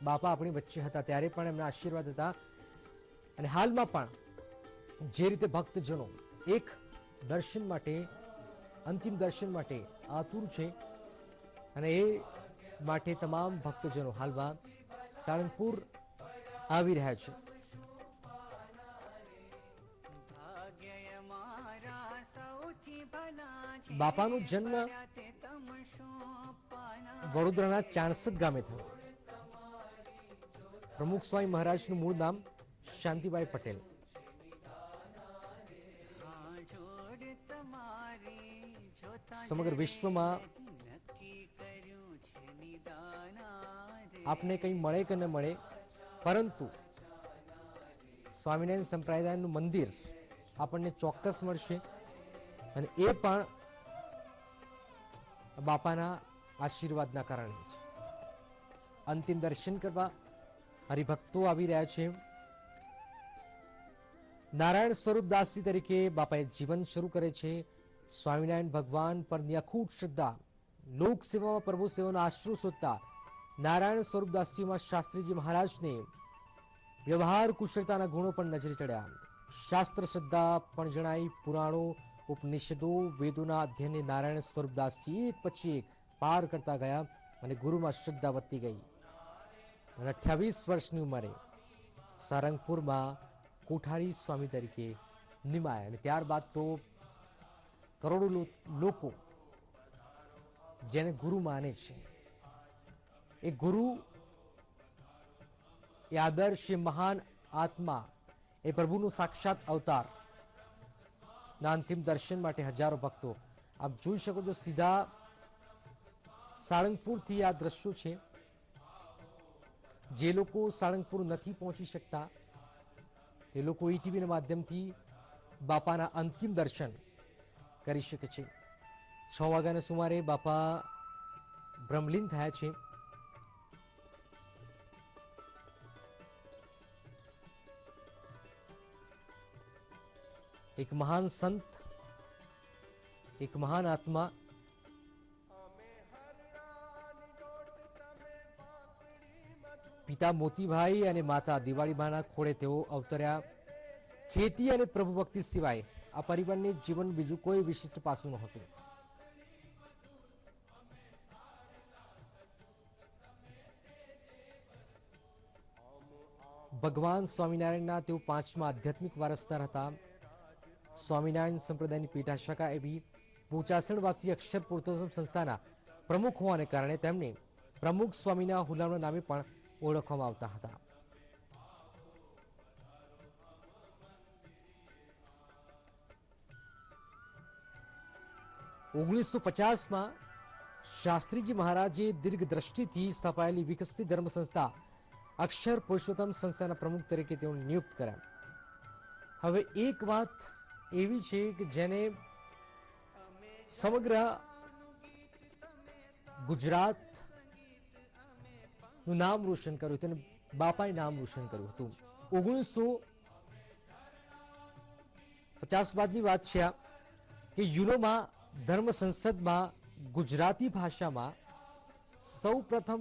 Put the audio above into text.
બાપા આપણી વચ્ચે હતા ત્યારે પણ એમના આશીર્વાદ હતા અને હાલમાં પણ જે રીતે ભક્તજનો એક દર્શન માટે, અંતિમ દર્શન માટે આતુર છે અને એ માટે તમામ ભક્તજનો હાલમાં સાળંગપુર આવી રહ્યા છે. બાપાનો જન્મ વડોદરાના ચાણસદ ગામે થયો. પ્રમુખ સ્વામી મહારાજનું મૂળ નામ શાંતિબાઈ પટેલ. સમગ્ર વિશ્વમાં આપને કંઈ મળે કે ન મળે, પરંતુ સ્વામિનારાયણ સંપ્રદાયનું મંદિર આપણને ચોક્કસ મળશે અને એ પણ બાપાના આશીર્વાદના કારણે છે. અંતિમ દર્શન કરવા હરિભક્તો આવી રહ્યા છે. નારાયણ સ્વરૂપદાસજી તરીકે બાપાએ જીવન શરૂ કરે છે. સ્વામિનારાયણ ભગવાન પરની અખૂટ શ્રદ્ધા, લોક સેવામાં પ્રભુ સેવાનો આશરો શોધતા નારાયણ સ્વરૂપદાસજીમાં શાસ્ત્રીજી મહારાજને વ્યવહાર કુશળતાના ગુણો પણ નજરે ચડ્યા. શાસ્ત્ર શ્રદ્ધા પણ જણાઈ. પુરાણો, ઉપનિષદો, વેદોના અધ્યયને નારાયણ સ્વરૂપદાસજી એક પછી એક પાર કરતા ગયા અને ગુરુમાં શ્રદ્ધા વધતી ગઈ. અને 28 વર્ષની ઉંમરે સારંગપુરમાં કોઠારી સ્વામી તરીકે નિમાયા અને ત્યારબાદ તો કરોડો લોકો જેને ગુરુ માને છે, એ ગુરુ, એ આદર્શ, એ મહાન આત્મા, એ પ્રભુનું સાક્ષાત અવતાર ના અંતિમ દર્શન માટે હજારો ભક્તો આપ જોઈ શકો છો. સીધા સાળંગપુરથી આ દ્રશ્યો છે. જે લોકો સાળંગપુર નથી પહોંચી શકતા તે લોકો ઈટીવીના માધ્યમથી બાપાના અંતિમ દર્શન કરી શકે છે. 6 વાગ્યાના સુમારે બાપા બ્રહ્મલીન થયા છે. એક મહાન સંત, એક મહાન આત્મા પિતા મોતીભાઈ અને માતા દિવાળીબાના ખોળે તેઓ અવતર્યા. ખેતી અને પ્રભુ ભક્તિ સિવાય આ પરિવારને જીવન બીજું કોઈ વિશિષ્ટ પાસું નહોતું. ભગવાન સ્વામિનારાયણના તેઓ 5મા આધ્યાત્મિક વારસદાર હતા. સ્વામિનારાયણ સંપ્રદાયની પીઠાશાખા એવી પોચાસણવાસી અક્ષર પુરુષોત્તમ સંસ્થાના પ્રમુખ હોવાને કારણે તેમને પ્રમુખ સ્વામીના હુલામણા નામે પણ ઓળખવામાં આવતા હતા. –1950 શાસ્ત્રીજી મહારાજે દીર્ઘ દ્રષ્ટિથી સ્થાપાયેલી વિકસતી ધર્મ સંસ્થા અક્ષર પુરુષોત્તમ સંસ્થાના પ્રમુખ તરીકે તેઓને નિયુક્ત કર્યા. હવે એક વાત એવી છે કે જેને સમગ્ર ગુજરાતનું નામ રોશન કર્યું, તેને બાપાએ નામ રોશન કર્યું હતું. 1950 બાદની વાત છે આ કે યુરોમાં ધર્મ સંસદમાં ગુજરાતી ભાષામાં સૌ પ્રથમ